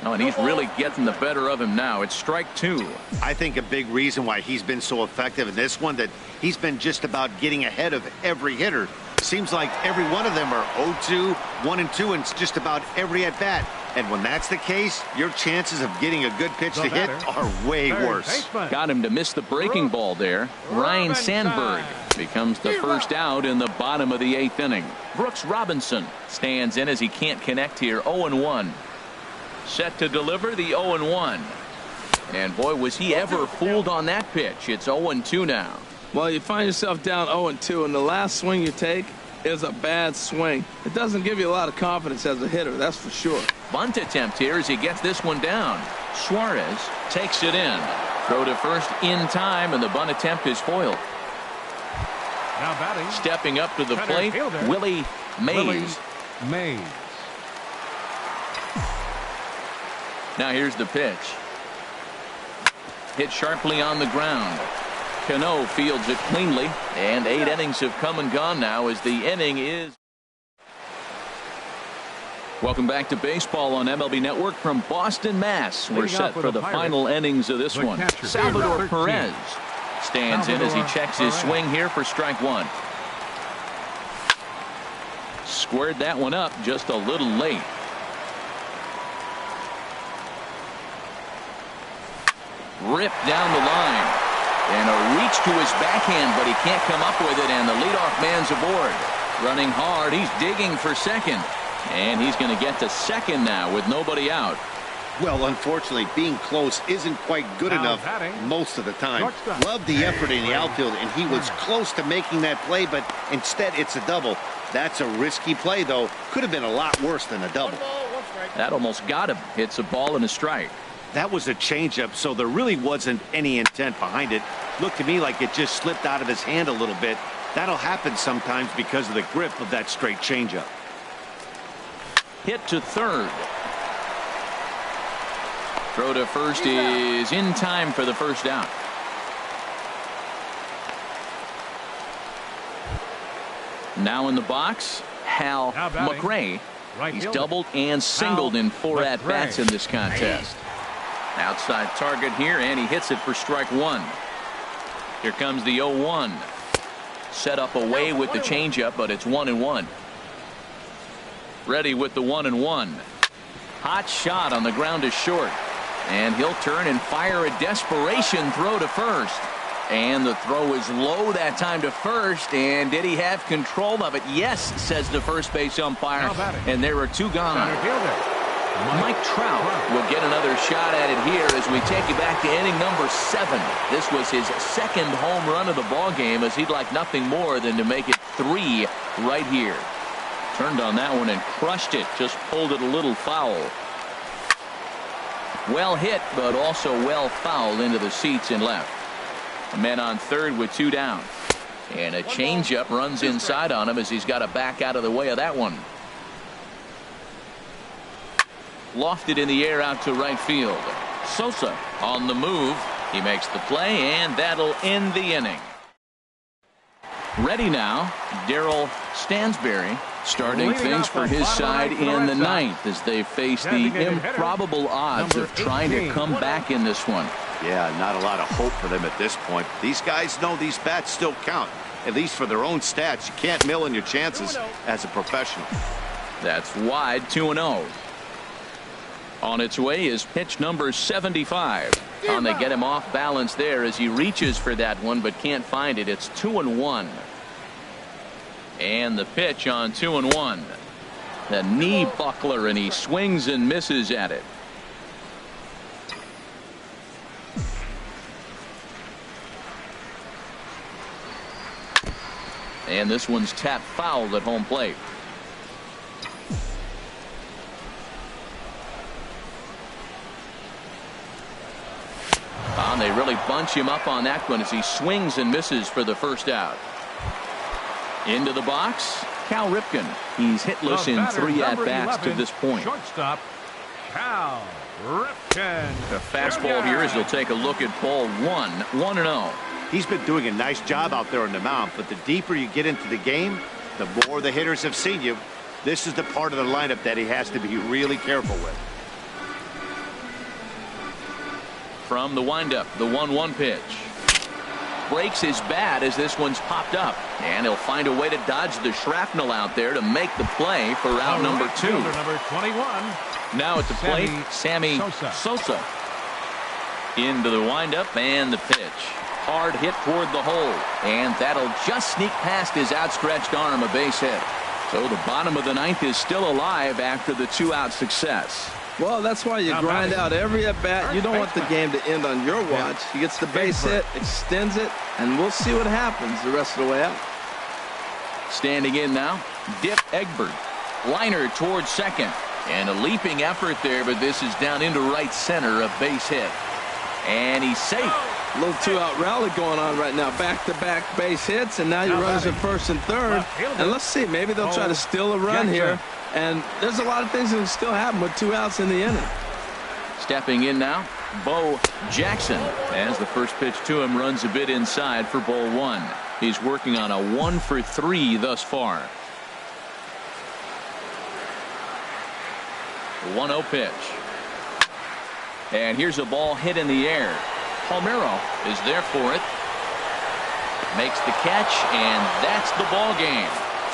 Oh, and he's really getting the better of him now. It's strike 2. I think a big reason why he's been so effective in this one, that he's been just about getting ahead of every hitter. Seems like every one of them are 0-2, 1-2, and it's just about every at-bat. And when that's the case, your chances of getting a good pitch to hit are way worse. Got him to miss the breaking ball there. Ryan Sandberg becomes the first out in the bottom of the 8th inning. Brooks Robinson stands in as he can't connect here. 0-1. Set to deliver the 0-1. And boy, was he ever fooled on that pitch. It's 0-2 now. Well, you find yourself down 0-2, and the last swing you take is a bad swing. It doesn't give you a lot of confidence as a hitter, that's for sure. Bunt attempt here as he gets this one down. Suarez takes it in. Throw to first in time, and the bunt attempt is foiled. Now batting. Stepping up to the plate, Willie Mays. Now here's the pitch. Hit sharply on the ground. Cano fields it cleanly, and 8 innings have come and gone now as the inning is. Welcome back to baseball on MLB Network from Boston, Mass. We're set for the final innings of this one. Salvador Perez stands in as he checks his swing here for strike 1. Squared that one up just a little late. Ripped down the line. And a reach to his backhand, but he can't come up with it, and the leadoff man's aboard. Running hard, he's digging for second. And he's going to get to second now with nobody out. Well, unfortunately, being close isn't quite good enough most of the time. Loved the effort in the outfield, and he was close to making that play, but instead it's a double. That's a risky play, though. Could have been a lot worse than a double. That almost got him. Hits a ball and a strike. That was a changeup, so there really wasn't any intent behind it. Looked to me like it just slipped out of his hand a little bit. That'll happen sometimes because of the grip of that straight changeup. hit to third. Throw to first is in time for the first down. Now in the box, Hal McRae. He's doubled and singled in 4 at-bats in this contest. Outside target here, and he hits it for strike 1. Here comes the 0-1. Set up away with the changeup, but it's 1-1. Ready with the 1-1. Hot shot on the ground is short. And he'll turn and fire a desperation throw to first. And the throw is low that time to first. And did he have control of it? Yes, says the first base umpire. And there are 2 gone. Mike Trout will get another shot at it here as we take you back to inning number 7. This was his 2nd home run of the ball game, as he'd like nothing more than to make it 3 right here. Turned on that one and crushed it. Just pulled it a little foul. Well hit, but also well fouled into the seats and left. A man on third with 2 down. And a changeup runs inside on him as he's got to back out of the way of that one. Lofted in the air out to right field. Sosa on the move. He makes the play, and that'll end the inning. Ready now, Darryl Stansberry starting things for his side in the 9th as they face the improbable odds of trying to come back in this one. Yeah, not a lot of hope for them at this point. These guys know these bats still count, at least for their own stats. You can't mill in your chances as a professional. That's wide, 2-0. On its way is pitch number 75. And they get him off balance there as he reaches for that one but can't find it. It's 2-1. And the pitch on 2-1. The knee buckler, and he swings and misses at it. And this one's tapped foul at home plate. And they really bunch him up on that one as he swings and misses for the first out. Into the box, Cal Ripken. He's hitless in 3 at-bats to this point. Shortstop, Cal Ripken. The fastball here as he'll take a look at ball 1, 1-0. He's been doing a nice job out there on the mound, but the deeper you get into the game, the more the hitters have seen you. This is the part of the lineup that he has to be really careful with. From the windup, the 1-1 pitch. Breaks his bat as this one's popped up. And he'll find a way to dodge the shrapnel out there to make the play for round number 2. Number 21. Now at the plate, Sammy Sosa. Into the windup and the pitch. Hard hit toward the hole. And that'll just sneak past his outstretched arm, a base hit. So the bottom of the 9th is still alive after the 2-out success. Well, that's why you grind out every at-bat. You don't want the game to end on your watch. He gets the base hit, extends it, and we'll see what happens the rest of the way out. Standing in now, Dip Egbert. Liner towards second. And a leaping effort there, but this is down into right center, a base hit. And he's safe. A little 2-out rally going on right now. Back-to-back base hits, and now your runners at first and third. And let's see, maybe they'll try to steal a run here. And there's a lot of things that can still happen with 2 outs in the inning. Stepping in now, Bo Jackson, as the first pitch to him runs a bit inside for ball 1. He's working on a 1-for-3 thus far. 1-0 pitch. And here's a ball hit in the air. Palmeiro is there for it. Makes the catch, and that's the ball game.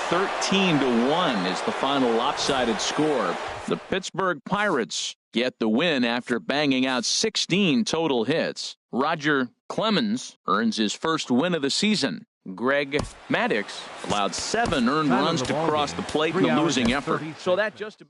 13-1 is the final lopsided score. The Pittsburgh Pirates get the win after banging out 16 total hits. Roger Clemens earns his first win of the season. Greg Maddux allowed 7 earned runs to cross the plate in a losing effort. So that just